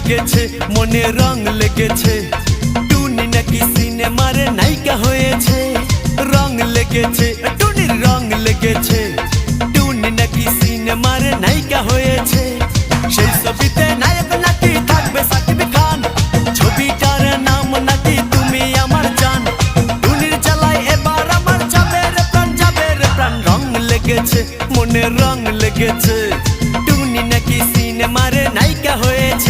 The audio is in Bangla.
লেগেছে মনে রং লেগেছে টুনি নাকি সিনেমার নায়িকা হয়েছে রং লেগেছে টুনির রং লেগেছে টুনি নাকি সিনেমার নায়িকা হয়েছে সেই ছবিতে নায়ক নাকি থাকবে সাকিব খান ছবিটার নাম নাকি তুমি আমার জান টুনির জ্বালায় এবার আমার যাবে রে প্রাণ রং লেগেছে মনে রং লেগেছে টুনি নাকি সিনেমার নায়িকা হয়েছে।